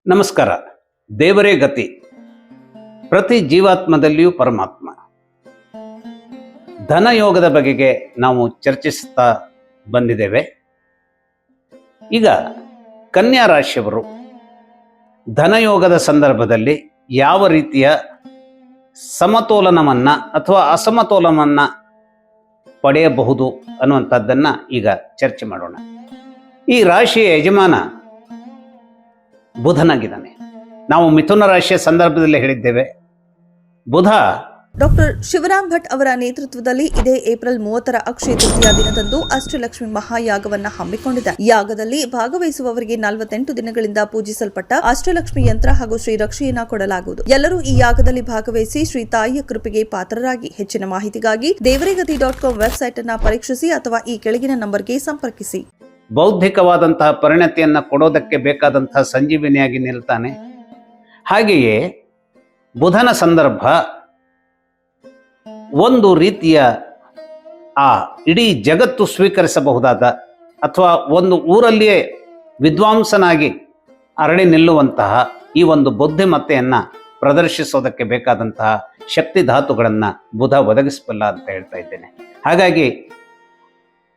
ನಮಸ್ಕಾರ. ದೇವರೇ ಗತಿ. ಪ್ರತಿ ಜೀವಾತ್ಮದಲ್ಲಿಯೂ ಪರಮಾತ್ಮ. ಧನಯೋಗದ ಬಗೆಗೆ ನಾವು ಚರ್ಚಿಸುತ್ತಾ ಬಂದಿದ್ದೇವೆ. ಈಗ ಕನ್ಯಾ ರಾಶಿಯವರು ಧನಯೋಗದ ಸಂದರ್ಭದಲ್ಲಿ ಯಾವ ರೀತಿಯ ಸಮತೋಲನವನ್ನ ಅಥವಾ ಅಸಮತೋಲನವನ್ನ ಪಡೆಯಬಹುದು ಅನ್ನುವಂಥದ್ದನ್ನ ಈಗ ಚರ್ಚೆ ಮಾಡೋಣ. ಈ ರಾಶಿಯ ಯಜಮಾನ ಬುಧನಾಗಿದ್ದಾನೆ. ನಾವು ಮಿಥುನ ರಾಶಿಯ ಸಂದರ್ಭದಲ್ಲಿ ಹೇಳಿದ್ದೇವೆ, ಬುಧ ಡಾಕ್ಟರ್ ಶಿವರಾಮ್ ಭಟ್ ಅವರ ನೇತೃತ್ವದಲ್ಲಿ ಇದೇ ಏಪ್ರಿಲ್ 30ರ ಅಕ್ಷಯ ತೃತೀಯ ದಿನದಂದು ಅಷ್ಟಲಕ್ಷ್ಮಿ ಮಹಾಯಾಗವನ್ನ ಹಮ್ಮಿಕೊಂಡಿದೆ. ಯಾಗದಲ್ಲಿ ಭಾಗವಹಿಸುವವರಿಗೆ 48 ದಿನಗಳಿಂದ ಪೂಜಿಸಲ್ಪಟ್ಟ ಅಷ್ಟಲಕ್ಷ್ಮಿ ಯಂತ್ರ ಹಾಗೂ ಶ್ರೀ ರಕ್ಷೆಯನ್ನ ಕೊಡಲಾಗುವುದು. ಎಲ್ಲರೂ ಈ ಯಾಗದಲ್ಲಿ ಭಾಗವಹಿಸಿ ಶ್ರೀ ತಾಯಿಯ ಕೃಪೆಗೆ ಪಾತ್ರರಾಗಿ. ಹೆಚ್ಚಿನ ಮಾಹಿತಿಗಾಗಿ ದೇವರೇಗತಿ.com ವೆಬ್ಸೈಟ್ ಅನ್ನ ಪರೀಕ್ಷಿಸಿ ಅಥವಾ ಈ ಕೆಳಗಿನ ನಂಬರ್ಗೆ ಸಂಪರ್ಕಿಸಿ. ಬೌದ್ಧಿಕವಾದಂತಹ ಪರಿಣತಿಯನ್ನು ಕೊಡೋದಕ್ಕೆ ಬೇಕಾದಂತಹ ಸಂಜೀವಿನಿಯಾಗಿ ನಿಲ್ತಾನೆ. ಹಾಗೆಯೇ ಬುಧನ ಸಂದರ್ಭ ಒಂದು ರೀತಿಯ ಇಡೀ ಜಗತ್ತು ಸ್ವೀಕರಿಸಬಹುದಾದ ಅಥವಾ ಒಂದು ಊರಲ್ಲಿಯೇ ವಿದ್ವಾಂಸನಾಗಿ ಅರಳಿ ನಿಲ್ಲುವಂತಹ ಈ ಒಂದು ಬುದ್ಧಿಮತ್ತೆಯನ್ನು ಪ್ರದರ್ಶಿಸೋದಕ್ಕೆ ಬೇಕಾದಂತಹ ಶಕ್ತಿ ಧಾತುಗಳನ್ನು ಬುಧ ಒದಗಿಸಬಲ್ಲ ಅಂತ ಹೇಳ್ತಾ ಇದ್ದೇನೆ. ಹಾಗಾಗಿ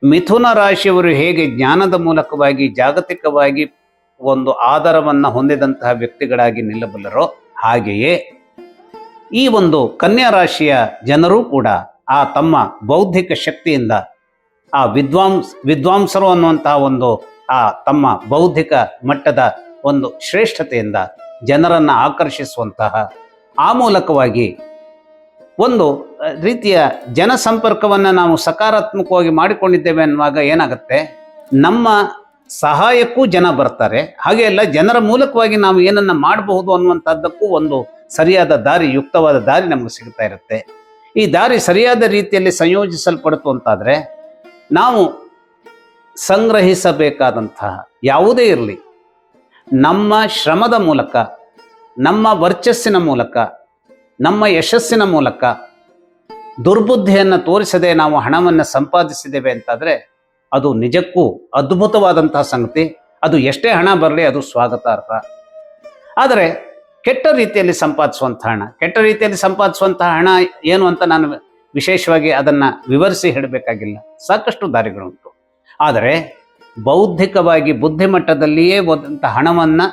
ಮಿಥುನ ರಾಶಿಯವರು ಹೇಗೆ ಜ್ಞಾನದ ಮೂಲಕವಾಗಿ ಜಾಗತಿಕವಾಗಿ ಒಂದು ಆಧಾರವನ್ನು ಹೊಂದಿದಂತಹ ವ್ಯಕ್ತಿಗಳಾಗಿ ನಿಲ್ಲಬಲ್ಲರೋ, ಹಾಗೆಯೇ ಈ ಒಂದು ಕನ್ಯಾ ರಾಶಿಯ ಜನರೂ ಕೂಡ ಆ ತಮ್ಮ ಬೌದ್ಧಿಕ ಶಕ್ತಿಯಿಂದ ಆ ವಿದ್ವಾಂಸರು ಅನ್ನುವಂತಹ ಒಂದು ತಮ್ಮ ಬೌದ್ಧಿಕ ಮಟ್ಟದ ಒಂದು ಶ್ರೇಷ್ಠತೆಯಿಂದ ಜನರನ್ನು ಆಕರ್ಷಿಸುವಂತಹ, ಆ ಮೂಲಕವಾಗಿ ಒಂದು ರೀತಿಯ ಜನಸಂಪರ್ಕವನ್ನು ನಾವು ಸಕಾರಾತ್ಮಕವಾಗಿ ಮಾಡಿಕೊಂಡಿದ್ದೇವೆ ಅನ್ನುವಾಗ ಏನಾಗುತ್ತೆ, ನಮ್ಮ ಸಹಾಯಕ್ಕೂ ಜನ ಬರ್ತಾರೆ. ಹಾಗೆ ಅಲ್ಲ, ಜನರ ಮೂಲಕವಾಗಿ ನಾವು ಏನನ್ನ ಮಾಡಬಹುದು ಅನ್ನುವಂಥದ್ದಕ್ಕೂ ಒಂದು ಸರಿಯಾದ ದಾರಿ, ಯುಕ್ತವಾದ ದಾರಿ ನಮಗೆ ಸಿಗ್ತಾ ಇರುತ್ತೆ. ಈ ದಾರಿ ಸರಿಯಾದ ರೀತಿಯಲ್ಲಿ ಸಂಯೋಜಿಸಲ್ಪಡ್ತು ಅಂತಾದರೆ ನಾವು ಸಂಗ್ರಹಿಸಬೇಕಾದಂತಹ ಯಾವುದೇ ಇರಲಿ, ನಮ್ಮ ಶ್ರಮದ ಮೂಲಕ, ನಮ್ಮ ವರ್ಚಸ್ಸಿನ ಮೂಲಕ, ನಮ್ಮ ಯಶಸ್ಸಿನ ಮೂಲಕ ದುರ್ಬುದ್ಧಿಯನ್ನು ತೋರಿಸದೆ ನಾವು ಹಣವನ್ನು ಸಂಪಾದಿಸಿದ್ದೇವೆ ಅಂತಾದರೆ ಅದು ನಿಜಕ್ಕೂ ಅದ್ಭುತವಾದಂತಹ ಸಂಗತಿ. ಅದು ಎಷ್ಟೇ ಹಣ ಬರಲಿ ಅದು ಸ್ವಾಗತಾರ್ಹ. ಆದರೆ ಕೆಟ್ಟ ರೀತಿಯಲ್ಲಿ ಸಂಪಾದಿಸುವಂತಹ ಹಣ ಏನು ಅಂತ ನಾನು ವಿಶೇಷವಾಗಿ ಅದನ್ನು ವಿವರಿಸಿ ಹೇಳಬೇಕಾಗಿಲ್ಲ, ಸಾಕಷ್ಟು ದಾರಿಗಳುಂಟು. ಆದರೆ ಬೌದ್ಧಿಕವಾಗಿ ಬುದ್ಧಿಮಟ್ಟದಲ್ಲಿಯೇ ಹಣವನ್ನು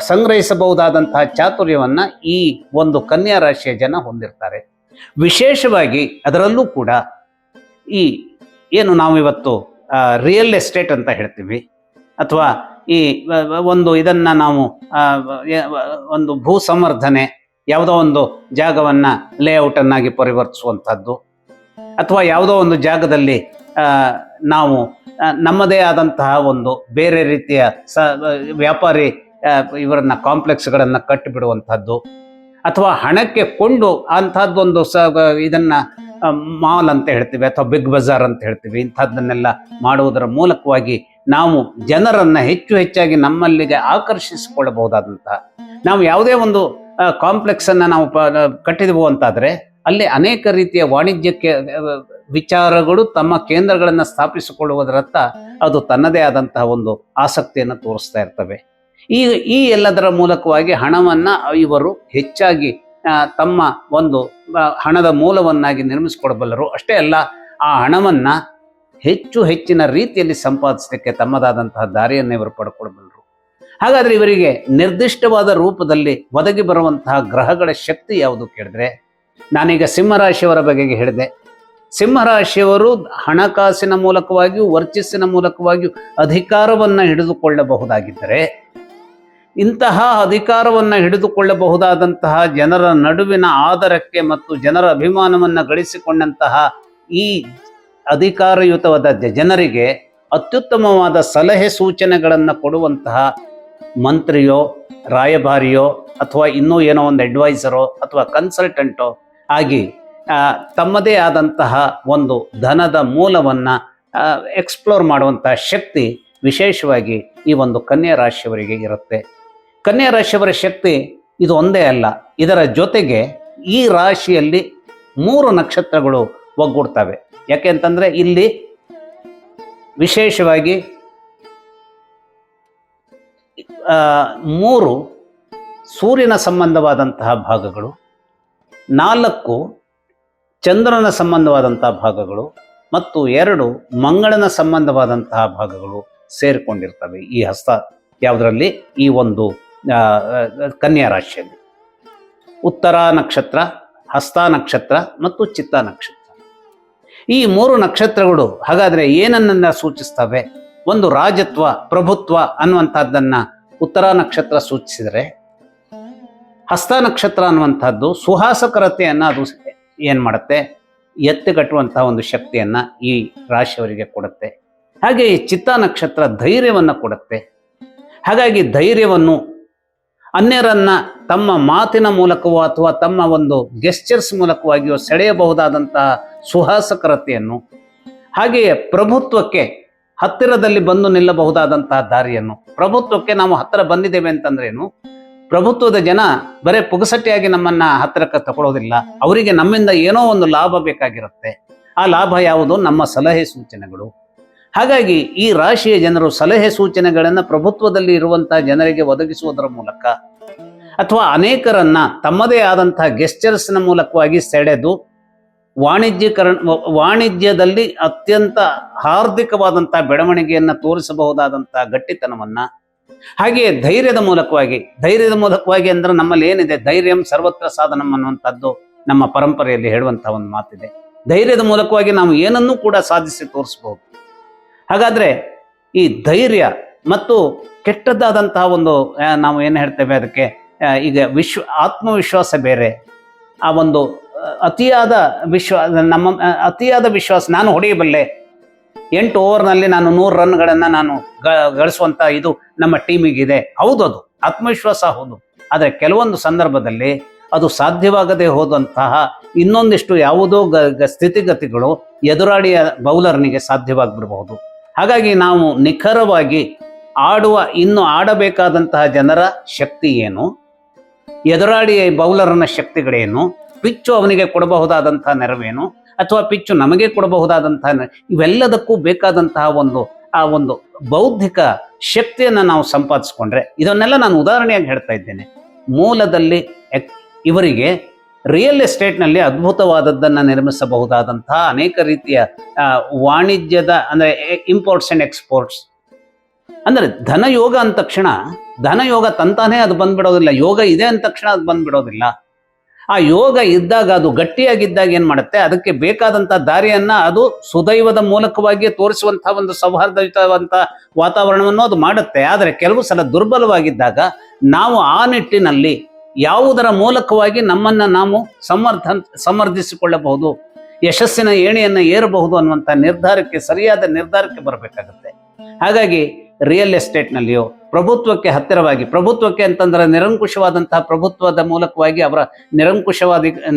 ಸಂಗ್ರಹಿಸಬಹುದಾದಂತಹ ಚಾತುರ್ಯವನ್ನು ಈ ಒಂದು ಕನ್ಯಾ ರಾಶಿಯ ಜನ ಹೊಂದಿರ್ತಾರೆ. ವಿಶೇಷವಾಗಿ ಅದರಲ್ಲೂ ಕೂಡ ಈ ಏನು ನಾವಿವತ್ತು ರಿಯಲ್ ಎಸ್ಟೇಟ್ ಅಂತ ಹೇಳ್ತೀವಿ, ಅಥವಾ ಈ ಒಂದು ಇದನ್ನು ನಾವು ಒಂದು ಭೂ ಸಂವರ್ಧನೆ, ಯಾವುದೋ ಒಂದು ಜಾಗವನ್ನು ಲೇಔಟನ್ನಾಗಿ ಪರಿವರ್ತಿಸುವಂಥದ್ದು, ಅಥವಾ ಯಾವುದೋ ಒಂದು ಜಾಗದಲ್ಲಿ ನಾವು ನಮ್ಮದೇ ಆದಂತಹ ಒಂದು ಬೇರೆ ರೀತಿಯ ವ್ಯಾಪಾರಿ ಇವರನ್ನ ಕಾಂಪ್ಲೆಕ್ಸ್ಗಳನ್ನು ಕಟ್ಟಿಬಿಡುವಂಥದ್ದು, ಅಥವಾ ಹಣಕ್ಕೆ ಕೊಂಡು ಅಂಥದ್ದೊಂದು ಇದನ್ನು ಮಾಲ್ ಅಂತ ಹೇಳ್ತೀವಿ ಅಥವಾ ಬಿಗ್ ಬಜಾರ್ ಅಂತ ಹೇಳ್ತೀವಿ, ಇಂಥದ್ದನ್ನೆಲ್ಲ ಮಾಡುವುದರ ಮೂಲಕವಾಗಿ ನಾವು ಜನರನ್ನು ಹೆಚ್ಚಾಗಿ ನಮ್ಮಲ್ಲಿಗೆ ಆಕರ್ಷಿಸಿಕೊಳ್ಳಬಹುದಾದಂತಹ, ನಾವು ಯಾವುದೇ ಒಂದು ಕಾಂಪ್ಲೆಕ್ಸನ್ನು ನಾವು ಕಟ್ಟಿದೆವು ಅಂತಾದರೆ ಅಲ್ಲಿ ಅನೇಕ ರೀತಿಯ ವಾಣಿಜ್ಯಕ್ಕೆ ವಿಚಾರಗಳು ತಮ್ಮ ಕೇಂದ್ರಗಳನ್ನು ಸ್ಥಾಪಿಸಿಕೊಳ್ಳುವುದರತ್ತ ಅದು ತನ್ನದೇ ಆದಂತಹ ಒಂದು ಆಸಕ್ತಿಯನ್ನು ತೋರಿಸ್ತಾ ಇರ್ತವೆ. ಈ ಎಲ್ಲದರ ಮೂಲಕವಾಗಿ ಹಣವನ್ನು ಇವರು ಹೆಚ್ಚಾಗಿ ತಮ್ಮ ಒಂದು ಹಣದ ಮೂಲವನ್ನಾಗಿ ನಿರ್ಮಿಸಿಕೊಡಬಲ್ಲರು. ಅಷ್ಟೇ ಅಲ್ಲ, ಆ ಹಣವನ್ನು ಹೆಚ್ಚಿನ ರೀತಿಯಲ್ಲಿ ಸಂಪಾದಿಸಲಿಕ್ಕೆ ತಮ್ಮದಾದಂತಹ ದಾರಿಯನ್ನು ಇವರು ಪಡ್ಕೊಳ್ಬಲ್ಲರು. ಹಾಗಾದರೆ ಇವರಿಗೆ ನಿರ್ದಿಷ್ಟವಾದ ರೂಪದಲ್ಲಿ ಒದಗಿ ಬರುವಂತಹ ಗ್ರಹಗಳ ಶಕ್ತಿ ಯಾವುದು ಕೇಳಿದ್ರೆ, ನಾನೀಗ ಸಿಂಹರಾಶಿಯವರ ಬಗೆಗೆ ಹೇಳಿದೆ. ಸಿಂಹರಾಶಿಯವರು ಹಣಕಾಸಿನ ಮೂಲಕವಾಗಿಯೂ ವರ್ಚಸ್ಸಿನ ಮೂಲಕವಾಗಿಯೂ ಅಧಿಕಾರವನ್ನು ಹಿಡಿದುಕೊಳ್ಳಬಹುದಾಗಿದ್ದರೆ, ಇಂತಹ ಅಧಿಕಾರವನ್ನು ಹಿಡಿದುಕೊಳ್ಳಬಹುದಾದಂತಹ ಜನರ ನಡುವಿನ ಆದರಕ್ಕೆ ಮತ್ತು ಜನರ ಅಭಿಮಾನವನ್ನು ಗಳಿಸಿಕೊಂಡಂತಹ ಈ ಅಧಿಕಾರಯುತವಾದ ಜನರಿಗೆ ಅತ್ಯುತ್ತಮವಾದ ಸಲಹೆ ಸೂಚನೆಗಳನ್ನು ಕೊಡುವಂತಹ ಮಂತ್ರಿಯೋ, ರಾಯಭಾರಿಯೋ, ಅಥವಾ ಇನ್ನೂ ಏನೋ ಒಂದು ಅಡ್ವೈಸರೋ ಅಥವಾ ಕನ್ಸಲ್ಟೆಂಟೋ ಆಗಿ ತಮ್ಮದೇ ಆದಂತಹ ಒಂದು ಧನದ ಮೂಲವನ್ನು ಎಕ್ಸ್ಪ್ಲೋರ್ ಮಾಡುವಂತಹ ಶಕ್ತಿ ವಿಶೇಷವಾಗಿ ಈ ಒಂದು ಕನ್ಯಾ ರಾಶಿಯವರಿಗೆ ಇರುತ್ತೆ. ಕನ್ಯಾ ರಾಶಿಯವರ ಶಕ್ತಿ ಇದು ಒಂದೇ ಅಲ್ಲ, ಇದರ ಜೊತೆಗೆ ಈ ರಾಶಿಯಲ್ಲಿ 3 ನಕ್ಷತ್ರಗಳು ಒಗ್ಗೂಡ್ತವೆ. ಯಾಕೆ ಅಂತಂದರೆ ಇಲ್ಲಿ ವಿಶೇಷವಾಗಿ 3 ಸೂರ್ಯನ ಸಂಬಂಧವಾದಂತಹ ಭಾಗಗಳು, 4 ಚಂದ್ರನ ಸಂಬಂಧವಾದಂತಹ ಭಾಗಗಳು ಮತ್ತು 2 ಮಂಗಳನ ಸಂಬಂಧವಾದಂತಹ ಭಾಗಗಳು ಸೇರಿಕೊಂಡಿರ್ತವೆ ಈ ಹಸ್ತ ಯಾವುದರಲ್ಲಿ, ಈ ಒಂದು ಕನ್ಯಾ ರಾಶಿಯಲ್ಲಿ. ಉತ್ತರ ನಕ್ಷತ್ರ, ಹಸ್ತ ನಕ್ಷತ್ರ ಮತ್ತು ಚಿತ್ತ ನಕ್ಷತ್ರ. ಈ 3 ನಕ್ಷತ್ರಗಳು ಹಾಗಾದರೆ ಏನನ್ನ ಸೂಚಿಸ್ತವೆ? ಒಂದು ರಾಜತ್ವ, ಪ್ರಭುತ್ವ ಅನ್ನುವಂಥದ್ದನ್ನು ಉತ್ತರ ನಕ್ಷತ್ರ ಸೂಚಿಸಿದರೆ, ಹಸ್ತ ನಕ್ಷತ್ರ ಅನ್ನುವಂಥದ್ದು ಸುಹಾಸಕರತೆಯನ್ನು ಅದು ಏನು ಮಾಡುತ್ತೆ, ಎತ್ತಿಗಟ್ಟುವಂತಹ ಒಂದು ಶಕ್ತಿಯನ್ನು ಈ ರಾಶಿಯವರಿಗೆ ಕೊಡುತ್ತೆ. ಹಾಗೆ ಈ ಚಿತ್ತ ನಕ್ಷತ್ರ ಧೈರ್ಯವನ್ನು ಕೊಡುತ್ತೆ. ಹಾಗಾಗಿ ಧೈರ್ಯವನ್ನು, ಅನ್ಯರನ್ನ ತಮ್ಮ ಮಾತಿನ ಮೂಲಕವೋ ಅಥವಾ ತಮ್ಮ ಒಂದು ಗೆಸ್ಚರ್ಸ್ ಮೂಲಕವಾಗಿಯೋ ಸೆಳೆಯಬಹುದಾದಂತಹ ಸುಹಾಸಕರತೆಯನ್ನು, ಹಾಗೆಯೇ ಪ್ರಭುತ್ವಕ್ಕೆ ಹತ್ತಿರದಲ್ಲಿ ಬಂದು ನಿಲ್ಲಬಹುದಾದಂತಹ ದಾರಿಯನ್ನು. ಪ್ರಭುತ್ವಕ್ಕೆ ನಾವು ಹತ್ತಿರ ಬಂದಿದ್ದೇವೆ ಅಂತಂದ್ರೇನು, ಪ್ರಭುತ್ವದ ಜನ ಬರೇ ಪುಗಸಟ್ಟಿಯಾಗಿ ನಮ್ಮನ್ನ ಹತ್ತಿರಕ್ಕೆ ತಗೊಳ್ಳೋದಿಲ್ಲ. ಅವರಿಗೆ ನಮ್ಮಿಂದ ಏನೋ ಒಂದು ಲಾಭ ಬೇಕಾಗಿರುತ್ತೆ. ಆ ಲಾಭ ಯಾವುದು? ನಮ್ಮ ಸಲಹೆ ಸೂಚನೆಗಳು. ಹಾಗಾಗಿ ಈ ರಾಶಿಯ ಜನರು ಸಲಹೆ ಸೂಚನೆಗಳನ್ನು ಪ್ರಭುತ್ವದಲ್ಲಿ ಇರುವಂತಹ ಜನರಿಗೆ ಒದಗಿಸುವುದರ ಮೂಲಕ ಅಥವಾ ಅನೇಕರನ್ನ ತಮ್ಮದೇ ಆದಂತಹ ಗೆಸ್ಚರ್ಸ್ನ ಮೂಲಕವಾಗಿ ಸೆಳೆದು ವಾಣಿಜ್ಯದಲ್ಲಿ ಅತ್ಯಂತ ಹಾರ್ದಿಕವಾದಂತಹ ಬೆಳವಣಿಗೆಯನ್ನು ತೋರಿಸಬಹುದಾದಂತಹ ಗಟ್ಟಿತನವನ್ನ, ಹಾಗೆಯೇ ಧೈರ್ಯದ ಮೂಲಕವಾಗಿ ಅಂದ್ರೆ ನಮ್ಮಲ್ಲಿ ಏನಿದೆ, ಧೈರ್ಯಂ ಸರ್ವತ್ರ ಸಾಧನಂ ಅನ್ನುವಂಥದ್ದು ನಮ್ಮ ಪರಂಪರೆಯಲ್ಲಿ ಹೇಳುವಂತಹ ಒಂದು ಮಾತಿದೆ. ಧೈರ್ಯದ ಮೂಲಕವಾಗಿ ನಾವು ಏನನ್ನೂ ಕೂಡ ಸಾಧಿಸಿ ತೋರಿಸಬಹುದು. ಹಾಗಾದ್ರೆ ಈ ಧೈರ್ಯ ಮತ್ತು ಕೆಟ್ಟದ್ದಾದಂತಹ ಒಂದು ನಾವು ಏನು ಹೇಳ್ತೇವೆ ಅದಕ್ಕೆ, ಈಗ ಆತ್ಮವಿಶ್ವಾಸ ಬೇರೆ, ಆ ಒಂದು ಅತಿಯಾದ ವಿಶ್ವಾಸ, ನಾನು ಹೊಡೆಯಬಲ್ಲೆ, 8 ಓವರ್ನಲ್ಲಿ ನಾನು 100 ರನ್ಗಳನ್ನು ನಾನು ಗಳಿಸುವಂತ ಇದು ನಮ್ಮ ಟೀಮಿಗಿದೆ. ಹೌದು, ಅದು ಆತ್ಮವಿಶ್ವಾಸ ಹೌದು. ಆದರೆ ಕೆಲವೊಂದು ಸಂದರ್ಭದಲ್ಲಿ ಅದು ಸಾಧ್ಯವಾಗದೆ ಹೋದಂತಹ ಇನ್ನೊಂದಿಷ್ಟು ಯಾವುದೋ ಸ್ಥಿತಿಗತಿಗಳು ಎದುರಾಳಿಯ ಬೌಲರ್ನಿಗೆ ಸಾಧ್ಯವಾಗಿಬಿಡಬಹುದು. ಹಾಗಾಗಿ ನಾವು ನಿಖರವಾಗಿ ಇನ್ನು ಆಡಬೇಕಾದಂತಹ ಜನರ ಶಕ್ತಿ ಏನು, ಎದುರಾಳಿಯ ಬೌಲರ್ನ ಶಕ್ತಿಗಳೇನು, ಪಿಚ್ಚು ಅವನಿಗೆ ಕೊಡಬಹುದಾದಂತಹ ನೆರವೇನು ಅಥವಾ ಪಿಚ್ಚು ನಮಗೆ ಕೊಡಬಹುದಾದಂತಹ ಇವೆಲ್ಲದಕ್ಕೂ ಬೇಕಾದಂತಹ ಒಂದು ಬೌದ್ಧಿಕ ಶಕ್ತಿಯನ್ನು ನಾವು ಸಂಪಾದಿಸ್ಕೊಂಡ್ರೆ, ಇದನ್ನೆಲ್ಲ ನಾನು ಉದಾಹರಣೆಯಾಗಿ ಹೇಳ್ತಾ ಇದ್ದೇನೆ. ಮೂಲದಲ್ಲಿ ಇವರಿಗೆ ರಿಯಲ್ ಎಸ್ಟೇಟ್ನಲ್ಲಿ ಅದ್ಭುತವಾದದ್ದನ್ನು ನಿರ್ಮಿಸಬಹುದಾದಂತಹ ಅನೇಕ ರೀತಿಯ ವಾಣಿಜ್ಯದ, ಅಂದರೆ ಇಂಪೋರ್ಟ್ಸ್ ಅಂಡ್ ಎಕ್ಸ್ಪೋರ್ಟ್ಸ್, ಅಂದರೆ ಧನಯೋಗ ಅಂದ ತಕ್ಷಣ ಧನಯೋಗ ತಂತಾನೇ ಅದು ಬಂದ್ಬಿಡೋದಿಲ್ಲ. ಯೋಗ ಇದೆ ಅಂದ ತಕ್ಷಣ ಅದು ಬಂದ್ಬಿಡೋದಿಲ್ಲ. ಆ ಯೋಗ ಇದ್ದಾಗ, ಅದು ಗಟ್ಟಿಯಾಗಿದ್ದಾಗ ಏನು ಮಾಡುತ್ತೆ, ಅದಕ್ಕೆ ಬೇಕಾದಂಥ ದಾರಿಯನ್ನ ಅದು ಸುದೈವದ ಮೂಲಕವಾಗಿ ತೋರಿಸುವಂತಹ ಒಂದು ಸೌಹಾರ್ದಯುತವಂತಹ ವಾತಾವರಣವನ್ನು ಅದು ಮಾಡುತ್ತೆ. ಆದರೆ ಕೆಲವು ಸಲ ದುರ್ಬಲವಾಗಿದ್ದಾಗ ನಾವು ಆ ನಿಟ್ಟಿನಲ್ಲಿ ಯಾವುದರ ಮೂಲಕವಾಗಿ ನಮ್ಮನ್ನು ನಾವು ಸಮರ್ಥಿಸಿಕೊಳ್ಳಬಹುದು, ಯಶಸ್ಸಿನ ಏಣಿಯನ್ನು ಏರಬಹುದು ಅನ್ನುವಂಥ ಸರಿಯಾದ ನಿರ್ಧಾರಕ್ಕೆ ಬರಬೇಕಾಗುತ್ತೆ. ಹಾಗಾಗಿ ರಿಯಲ್ ಎಸ್ಟೇಟ್ನಲ್ಲಿಯೋ ಪ್ರಭುತ್ವಕ್ಕೆ ಹತ್ತಿರವಾಗಿ, ಪ್ರಭುತ್ವಕ್ಕೆ ಅಂತಂದ್ರೆ ನಿರಂಕುಶವಾದಂತಹ ಪ್ರಭುತ್ವದ ಮೂಲಕವಾಗಿ ಅವರ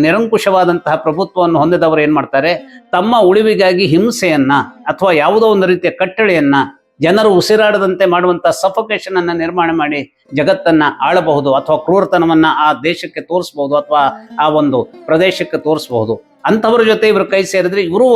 ನಿರಂಕುಶವಾದಂತಹ ಪ್ರಭುತ್ವವನ್ನು ಹೊಂದಿದವರು ಏನ್ ಮಾಡ್ತಾರೆ, ತಮ್ಮ ಉಳಿವಿಗಾಗಿ ಹಿಂಸೆಯನ್ನ ಅಥವಾ ಯಾವುದೋ ಒಂದು ರೀತಿಯ ಕಟ್ಟಳೆಯನ್ನ, ಜನರು ಉಸಿರಾಡದಂತೆ ಮಾಡುವಂತಹ ಸಫೋಕೇಶನ್ ಅನ್ನ ನಿರ್ಮಾಣ ಮಾಡಿ ಜಗತ್ತನ್ನ ಆಳಬಹುದು ಅಥವಾ ಕ್ರೂರತನವನ್ನ ಆ ದೇಶಕ್ಕೆ ತೋರಿಸಬಹುದು ಅಥವಾ ಆ ಒಂದು ಪ್ರದೇಶಕ್ಕೆ ತೋರಿಸಬಹುದು. ಅಂಥವ್ರ ಜೊತೆ ಇವರು ಕೈ ಸೇರಿದ್ರೆ ಇವರು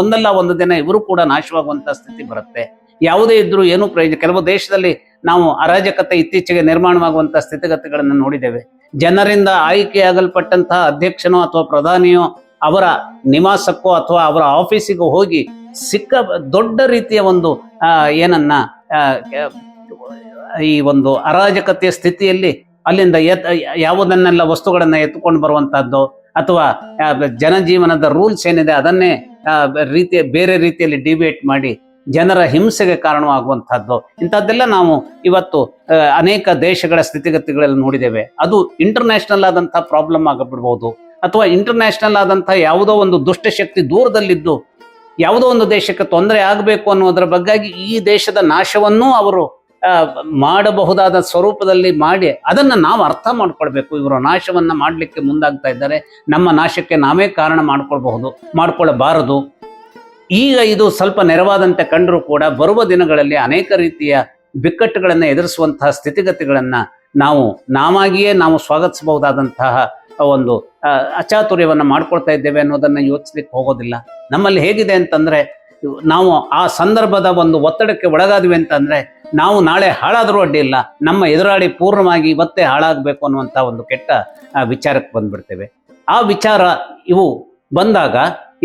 ಒಂದಲ್ಲ ಒಂದು ದಿನ ಇವರು ಕೂಡ ನಾಶವಾಗುವಂತಹ ಸ್ಥಿತಿ ಬರುತ್ತೆ. ಯಾವುದೇ ಇದ್ರೂ ಏನೂ ಪ್ರಯೋಜನ. ಕೆಲವು ದೇಶದಲ್ಲಿ ನಾವು ಅರಾಜಕತೆ ಇತ್ತೀಚೆಗೆ ನಿರ್ಮಾಣವಾಗುವಂತಹ ಸ್ಥಿತಿಗತಿಗಳನ್ನು ನೋಡಿದ್ದೇವೆ. ಜನರಿಂದ ಆಯ್ಕೆಯಾಗಲ್ಪಟ್ಟಂತಹ ಅಧ್ಯಕ್ಷನೋ ಅಥವಾ ಪ್ರಧಾನಿಯೋ ಅವರ ನಿವಾಸಕ್ಕೋ ಅಥವಾ ಅವರ ಆಫೀಸಿಗೂ ಹೋಗಿ ಸಿಕ್ಕ ದೊಡ್ಡ ರೀತಿಯ ಒಂದು ಈ ಒಂದು ಅರಾಜಕತೆಯ ಸ್ಥಿತಿಯಲ್ಲಿ ಅಲ್ಲಿಂದ ಯಾವುದನ್ನೆಲ್ಲ ವಸ್ತುಗಳನ್ನ ಎತ್ತುಕೊಂಡು ಬರುವಂತಹದ್ದು ಅಥವಾ ಜನಜೀವನದ ರೂಲ್ಸ್ ಏನಿದೆ ಅದನ್ನೇ ಬೇರೆ ರೀತಿಯಲ್ಲಿ ಡಿಬೇಟ್ ಮಾಡಿ ಜನರ ಹಿಂಸೆಗೆ ಕಾರಣವಾಗುವಂತಹದ್ದು, ಇಂಥದ್ದೆಲ್ಲ ನಾವು ಇವತ್ತು ಅನೇಕ ದೇಶಗಳ ಸ್ಥಿತಿಗತಿಗಳಲ್ಲಿ ನೋಡಿದ್ದೇವೆ. ಅದು ಇಂಟರ್ನ್ಯಾಷನಲ್ ಆದಂತಹ ಪ್ರಾಬ್ಲಮ್ ಆಗಬಿಡ್ಬೋದು ಅಥವಾ ಇಂಟರ್ನ್ಯಾಷನಲ್ ಆದಂತಹ ಯಾವುದೋ ಒಂದು ದುಷ್ಟಶಕ್ತಿ ದೂರದಲ್ಲಿದ್ದು ಯಾವುದೋ ಒಂದು ದೇಶಕ್ಕೆ ತೊಂದರೆ ಆಗಬೇಕು ಅನ್ನೋದರ ಬಗ್ಗಾಗಿ ಈ ದೇಶದ ನಾಶವನ್ನೂ ಅವರು ಮಾಡಬಹುದಾದ ಸ್ವರೂಪದಲ್ಲಿ ಮಾಡಿ ಅದನ್ನು ನಾವು ಅರ್ಥ ಮಾಡ್ಕೊಳ್ಬೇಕು. ಇವರು ನಾಶವನ್ನ ಮಾಡಲಿಕ್ಕೆ ಮುಂದಾಗ್ತಾ ಇದ್ದಾರೆ, ನಮ್ಮ ನಾಶಕ್ಕೆ ನಾವೇ ಕಾರಣ ಮಾಡ್ಕೊಳ್ಳಬಾರದು. ಈಗ ಇದು ಸ್ವಲ್ಪ ನೆರವಾದಂತೆ ಕಂಡರೂ ಕೂಡ ಬರುವ ದಿನಗಳಲ್ಲಿ ಅನೇಕ ರೀತಿಯ ಬಿಕ್ಕಟ್ಟುಗಳನ್ನು ಎದುರಿಸುವಂತಹ ಸ್ಥಿತಿಗತಿಗಳನ್ನು ನಾವಾಗಿಯೇ ನಾವು ಸ್ವಾಗತಿಸಬಹುದಾದಂತಹ ಒಂದು ಅಚಾತುರ್ಯವನ್ನು ಮಾಡ್ಕೊಳ್ತಾ ಇದ್ದೇವೆ ಅನ್ನೋದನ್ನು ಯೋಚಿಸ್ಲಿಕ್ಕೆ ಹೋಗೋದಿಲ್ಲ. ನಮ್ಮಲ್ಲಿ ಹೇಗಿದೆ ಅಂತಂದ್ರೆ, ನಾವು ಆ ಸಂದರ್ಭದ ಒಂದು ಒತ್ತಡಕ್ಕೆ ಒಳಗಾದ್ವಿ ಅಂತಂದ್ರೆ ನಾವು ನಾಳೆ ಹಾಳಾದರೂ ಅಡ್ಡಿ ಇಲ್ಲ, ನಮ್ಮ ಎದುರಾಳಿ ಪೂರ್ಣವಾಗಿ ಇವತ್ತೇ ಹಾಳಾಗಬೇಕು ಅನ್ನುವಂಥ ಒಂದು ಕೆಟ್ಟ ವಿಚಾರಕ್ಕೆ ಬಂದ್ಬಿಡ್ತೇವೆ. ಆ ವಿಚಾರ ಇವು ಬಂದಾಗ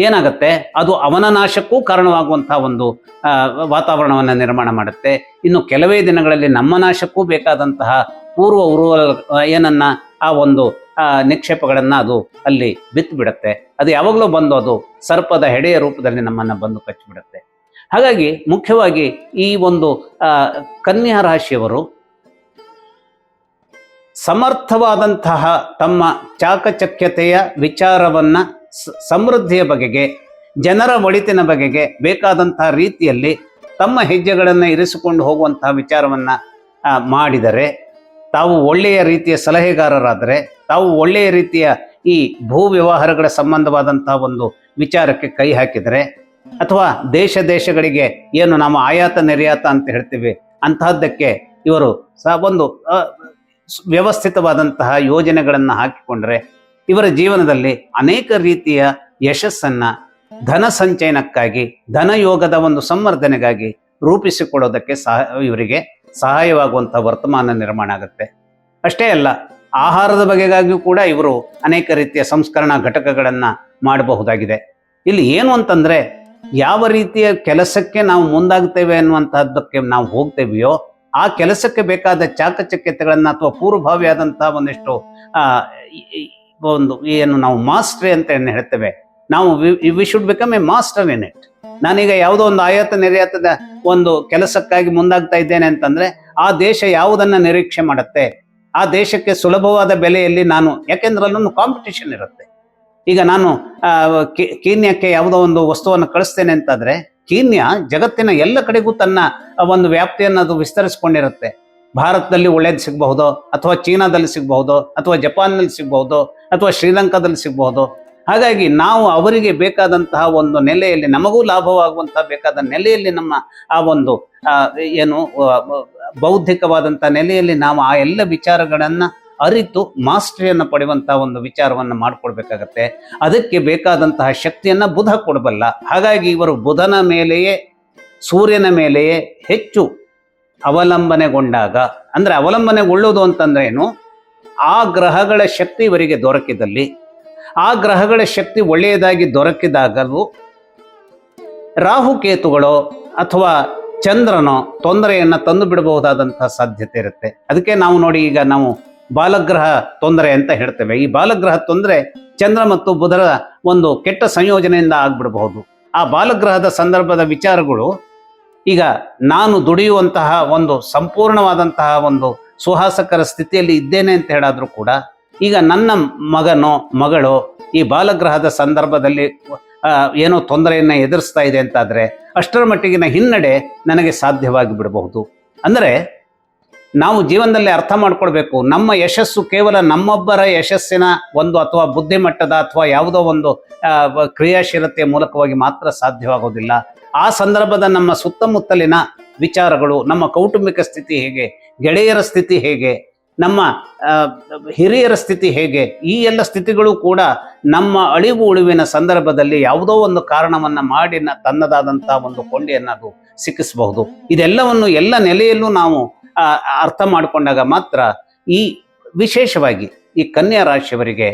ಏನಾಗುತ್ತೆ, ಅದು ಅವನ ನಾಶಕ್ಕೂ ಕಾರಣವಾಗುವಂಥ ಒಂದು ವಾತಾವರಣವನ್ನು ನಿರ್ಮಾಣ ಮಾಡುತ್ತೆ. ಇನ್ನು ಕೆಲವೇ ದಿನಗಳಲ್ಲಿ ನಮ್ಮ ನಾಶಕ್ಕೂ ಬೇಕಾದಂತಹ ಪೂರ್ವ ಉರುವ ಏನನ್ನ ಆ ಒಂದು ನಿಕ್ಷೇಪಗಳನ್ನು ಅದು ಅಲ್ಲಿ ಬಿತ್ತು ಬಿಡುತ್ತೆ. ಅದು ಯಾವಾಗಲೂ ಬಂದು ಅದು ಸರ್ಪದ ಹೆಡೆಯ ರೂಪದಲ್ಲಿ ನಮ್ಮನ್ನು ಬಂದು ಕಚ್ಚಿಬಿಡುತ್ತೆ. ಹಾಗಾಗಿ ಮುಖ್ಯವಾಗಿ ಈ ಒಂದು ಕನ್ಯಾ ರಾಶಿಯವರು ಸಮರ್ಥವಾದಂತಹ ತಮ್ಮ ಚಾಕಚಕ್ಯತೆಯ ವಿಚಾರವನ್ನು, ಸಮೃದ್ಧಿಯ ಬಗೆಗೆ, ಜನರ ಒಳಿತಿನ ಬಗೆಗೆ ಬೇಕಾದಂತಹ ರೀತಿಯಲ್ಲಿ ತಮ್ಮ ಹೆಜ್ಜೆಗಳನ್ನು ಇರಿಸಿಕೊಂಡು ಹೋಗುವಂತಹ ವಿಚಾರವನ್ನು ಮಾಡಿದರೆ, ತಾವು ಒಳ್ಳೆಯ ರೀತಿಯ ಸಲಹೆಗಾರರಾದರೆ, ತಾವು ಒಳ್ಳೆಯ ರೀತಿಯ ಈ ಭೂ ವ್ಯವಹಾರಗಳ ಸಂಬಂಧವಾದಂತಹ ಒಂದು ವಿಚಾರಕ್ಕೆ ಕೈ ಹಾಕಿದರೆ, ಅಥವಾ ದೇಶಗಳಿಗೆ ಏನು ನಾವು ಆಯಾತ ನಿರ್ಯಾತ ಅಂತ ಹೇಳ್ತೀವಿ ಅಂತಹದ್ದಕ್ಕೆ ಇವರು ಒಂದು ವ್ಯವಸ್ಥಿತವಾದಂತಹ ಯೋಜನೆಗಳನ್ನು ಹಾಕಿಕೊಂಡ್ರೆ ಇವರ ಜೀವನದಲ್ಲಿ ಅನೇಕ ರೀತಿಯ ಯಶಸ್ಸನ್ನ ಧನ ಸಂಚಯನಕ್ಕಾಗಿ, ಧನಯೋಗದ ಒಂದು ಸಂವರ್ಧನೆಗಾಗಿ ರೂಪಿಸಿಕೊಡೋದಕ್ಕೆ ಇವರಿಗೆ ಸಹಾಯವಾಗುವಂಥ ವರ್ತಮಾನ ನಿರ್ಮಾಣ ಆಗುತ್ತೆ. ಅಷ್ಟೇ ಅಲ್ಲ, ಆಹಾರದ ಬಗೆಗಾಗಿಯೂ ಕೂಡ ಇವರು ಅನೇಕ ರೀತಿಯ ಸಂಸ್ಕರಣಾ ಘಟಕಗಳನ್ನು ಮಾಡಬಹುದಾಗಿದೆ. ಇಲ್ಲಿ ಏನು ಅಂತಂದರೆ, ಯಾವ ರೀತಿಯ ಕೆಲಸಕ್ಕೆ ನಾವು ಮುಂದಾಗ್ತೇವೆ ಅನ್ನುವಂತಹದ್ದಕ್ಕೆ ನಾವು ಹೋಗ್ತೇವೆಯೋ ಆ ಕೆಲಸಕ್ಕೆ ಬೇಕಾದ ಚಾಕಚಕ್ಯತೆಗಳನ್ನು ಅಥವಾ ಪೂರ್ವಭಾವಿಯಾದಂತಹ ಒಂದಿಷ್ಟು ಒಂದು ಏನು ನಾವು ಮಾಸ್ಟ್ರಿ ಅಂತ ಹೇಳ್ತೇವೆ, ನಾವು we should become A master in it. ನಾನೀಗ ಯಾವುದೋ ಒಂದು ಆಯಾತ ನಿರ್ಯಾತದ ಒಂದು ಕೆಲಸಕ್ಕಾಗಿ ಮುಂದಾಗ್ತಾ ಇದ್ದೇನೆ ಅಂತಂದ್ರೆ, ಆ ದೇಶ ಯಾವುದನ್ನ ನಿರೀಕ್ಷೆ ಮಾಡುತ್ತೆ, ಆ ದೇಶಕ್ಕೆ ಸುಲಭವಾದ ಬೆಲೆಯಲ್ಲಿ ನಾನು, ಯಾಕೆಂದ್ರೆ ಅಲ್ಲೊಂದು ಕಾಂಪಿಟೇಷನ್ ಇರುತ್ತೆ. ಈಗ ನಾನು ಕೀನ್ಯಕ್ಕೆ ಯಾವುದೋ ಒಂದು ವಸ್ತುವನ್ನು ಕಳಿಸ್ತೇನೆ ಅಂತಂದ್ರೆ, ಕೀನ್ಯ ಜಗತ್ತಿನ ಎಲ್ಲ ಕಡೆಗೂ ತನ್ನ ಒಂದು ವ್ಯಾಪ್ತಿಯನ್ನು ಅದು ವಿಸ್ತರಿಸಿಕೊಂಡಿರುತ್ತೆ. ಭಾರತದಲ್ಲಿ ಒಳ್ಳೇದು ಸಿಗಬಹುದು, ಅಥವಾ ಚೀನಾದಲ್ಲಿ ಸಿಗಬಹುದು, ಅಥವಾ ಜಪಾನ್ನಲ್ಲಿ ಸಿಗಬಹುದು, ಅಥವಾ ಶ್ರೀಲಂಕಾದಲ್ಲಿ ಸಿಗಬಹುದು. ಹಾಗಾಗಿ ನಾವು ಅವರಿಗೆ ಬೇಕಾದಂತಹ ಒಂದು ನೆಲೆಯಲ್ಲಿ, ನಮಗೂ ಲಾಭವಾಗುವಂತಹ ಬೇಕಾದ ನೆಲೆಯಲ್ಲಿ, ನಮ್ಮ ಆ ಒಂದು ಏನು ಬೌದ್ಧಿಕವಾದಂಥ ನೆಲೆಯಲ್ಲಿ ನಾವು ಆ ಎಲ್ಲ ವಿಚಾರಗಳನ್ನು ಅರಿತು ಮಾಸ್ಟರಿಯನ್ನು ಪಡೆಯುವಂತಹ ಒಂದು ವಿಚಾರವನ್ನು ಮಾಡಿಕೊಡ್ಬೇಕಾಗತ್ತೆ. ಅದಕ್ಕೆ ಬೇಕಾದಂತಹ ಶಕ್ತಿಯನ್ನು ಬುಧ ಕೊಡಬಲ್ಲ. ಹಾಗಾಗಿ ಇವರು ಬುಧನ ಮೇಲೆಯೇ, ಸೂರ್ಯನ ಮೇಲೆಯೇ ಹೆಚ್ಚು ಅವಲಂಬನೆಗೊಂಡಾಗ, ಅಂದರೆ ಅವಲಂಬನೆಗೊಳ್ಳುವುದು ಅಂತಂದ್ರೆ ಏನು, ಆ ಗ್ರಹಗಳ ಶಕ್ತಿ ಇವರಿಗೆ ದೊರಕಿದಲ್ಲಿ, ಆ ಗ್ರಹಗಳ ಶಕ್ತಿ ಒಳ್ಳೆಯದಾಗಿ ದೊರಕಿದಾಗಲೂ ರಾಹುಕೇತುಗಳು ಅಥವಾ ಚಂದ್ರನೋ ತೊಂದರೆಯನ್ನು ತಂದು ಬಿಡಬಹುದಾದಂತಹ ಸಾಧ್ಯತೆ ಇರುತ್ತೆ. ಅದಕ್ಕೆ ನಾವು ನೋಡಿ, ಈಗ ನಾವು ಬಾಲಗ್ರಹ ತೊಂದರೆ ಅಂತ ಹೇಳ್ತೇವೆ. ಈ ಬಾಲಗ್ರಹ ತೊಂದರೆ ಚಂದ್ರ ಮತ್ತು ಬುಧರ ಒಂದು ಕೆಟ್ಟ ಸಂಯೋಜನೆಯಿಂದ ಆಗ್ಬಿಡಬಹುದು. ಆ ಬಾಲಗ್ರಹದ ಸಂದರ್ಭದ ವಿಚಾರಗಳು, ಈಗ ನಾನು ದುಡಿಯುವಂತಹ ಒಂದು ಸಂಪೂರ್ಣವಾದಂತಹ ಒಂದು ಸುಹಾಸಕರ ಸ್ಥಿತಿಯಲ್ಲಿ ಇದ್ದೇನೆ ಅಂತ ಹೇಳಾದ್ರೂ ಕೂಡ, ಈಗ ನನ್ನ ಮಗನೋ ಮಗಳು ಈ ಬಾಲಗ್ರಹದ ಸಂದರ್ಭದಲ್ಲಿ ಏನೋ ತೊಂದರೆಯನ್ನು ಎದುರಿಸ್ತಾ ಇದೆ ಅಂತಾದರೆ, ಅಷ್ಟರ ಮಟ್ಟಿಗಿನ ಹಿನ್ನಡೆ ನನಗೆ ಸಾಧ್ಯವಾಗಿ ಬಿಡಬಹುದು. ಅಂದರೆ ನಾವು ಜೀವನದಲ್ಲಿ ಅರ್ಥ ಮಾಡ್ಕೊಳ್ಬೇಕು, ನಮ್ಮ ಯಶಸ್ಸು ಕೇವಲ ನಮ್ಮೊಬ್ಬರ ಯಶಸ್ಸಿನ ಒಂದು ಅಥವಾ ಬುದ್ಧಿಮಟ್ಟದ ಅಥವಾ ಯಾವುದೋ ಒಂದು ಕ್ರಿಯಾಶೀಲತೆಯ ಮೂಲಕವಾಗಿ ಮಾತ್ರ ಸಾಧ್ಯವಾಗೋದಿಲ್ಲ. ಆ ಸಂದರ್ಭದ ನಮ್ಮ ಸುತ್ತಮುತ್ತಲಿನ ವಿಚಾರಗಳು, ನಮ್ಮ ಕೌಟುಂಬಿಕ ಸ್ಥಿತಿ ಹೇಗೆ, ಗೆಳೆಯರ ಸ್ಥಿತಿ ಹೇಗೆ, ನಮ್ಮ ಹಿರಿಯರ ಸ್ಥಿತಿ ಹೇಗೆ, ಈ ಎಲ್ಲ ಸ್ಥಿತಿಗಳು ಕೂಡ ನಮ್ಮ ಅಳಿವು ಉಳಿವಿನ ಸಂದರ್ಭದಲ್ಲಿ ಯಾವುದೋ ಒಂದು ಕಾರಣವನ್ನು ಮಾಡಿ ತನ್ನದಾದಂಥ ಒಂದು ಕೊಂಡಿಯನ್ನು ಅದು ಸಿಕ್ಕಿಸಬಹುದು. ಇದೆಲ್ಲವನ್ನು ಎಲ್ಲ ನೆಲೆಯಲ್ಲೂ ನಾವು ಅರ್ಥ ಮಾಡಿಕೊಂಡಾಗ ಮಾತ್ರ ಈ ವಿಶೇಷವಾಗಿ ಈ ಕನ್ಯಾ ರಾಶಿಯವರಿಗೆ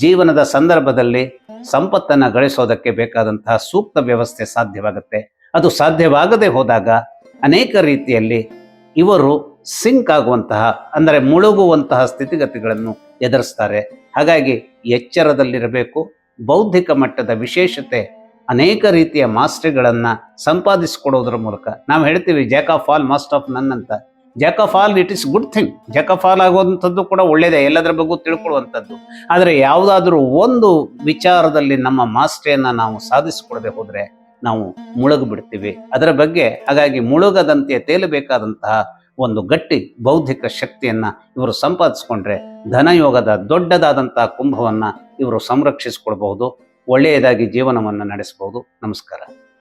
ಜೀವನದ ಸಂದರ್ಭದಲ್ಲಿ ಸಂಪತ್ತನ್ನು ಗಳಿಸೋದಕ್ಕೆ ಬೇಕಾದಂತಹ ಸೂಕ್ತ ವ್ಯವಸ್ಥೆ ಸಾಧ್ಯವಾಗುತ್ತೆ. ಅದು ಸಾಧ್ಯವಾಗದೆ ಹೋದಾಗ ಅನೇಕ ರೀತಿಯಲ್ಲಿ ಇವರು ಸಿಂಕ್ ಆಗುವಂತಹ, ಅಂದರೆ ಮುಳುಗುವಂತಹ ಸ್ಥಿತಿಗತಿಗಳನ್ನು ಎದುರಿಸ್ತಾರೆ. ಹಾಗಾಗಿ ಎಚ್ಚರದಲ್ಲಿರಬೇಕು. ಬೌದ್ಧಿಕ ಮಟ್ಟದ ವಿಶೇಷತೆ, ಅನೇಕ ರೀತಿಯ ಮಾಸ್ಟರಿಗಳನ್ನು ಸಂಪಾದಿಸಿಕೊಡೋದ್ರ ಮೂಲಕ, ನಾವು ಹೇಳ್ತೀವಿ Jack of all master of ನನ್ ಅಂತ. Jack of all it is good thing. Jack of all ಆಗುವಂಥದ್ದು ಕೂಡ ಒಳ್ಳೆಯದೇ, ಎಲ್ಲದರ ಬಗ್ಗೆ ತಿಳ್ಕೊಳ್ಳುವಂಥದ್ದು. ಆದರೆ ಯಾವುದಾದ್ರೂ ಒಂದು ವಿಚಾರದಲ್ಲಿ ನಮ್ಮ ಮಾಸ್ಟರಿಯನ್ನು ನಾವು ಸಾಧಿಸಿಕೊಡದೆ ಹೋದರೆ ನಾವು ಮುಳುಗು ಬಿಡ್ತೀವಿ. ಅದರ ಬಗ್ಗೆ ಹಾಗಾಗಿ ಮುಳುಗದಂತೆ ತೇಲಬೇಕಾದಂತಹ ಒಂದು ಗಟ್ಟಿ ಬೌದ್ಧಿಕ ಶಕ್ತಿಯನ್ನು ಇವರು ಸಂಪಾದಿಸಿಕೊಂಡ್ರೆ ಧನಯೋಗದ ದೊಡ್ಡದಾದಂತಹ ಕುಂಭವನ್ನು ಇವರು ಸಂರಕ್ಷಿಸಿಕೊಳ್ಬಹುದು, ಒಳ್ಳೆಯದಾಗಿ ಜೀವನವನ್ನು ನಡೆಸಬಹುದು. ನಮಸ್ಕಾರ.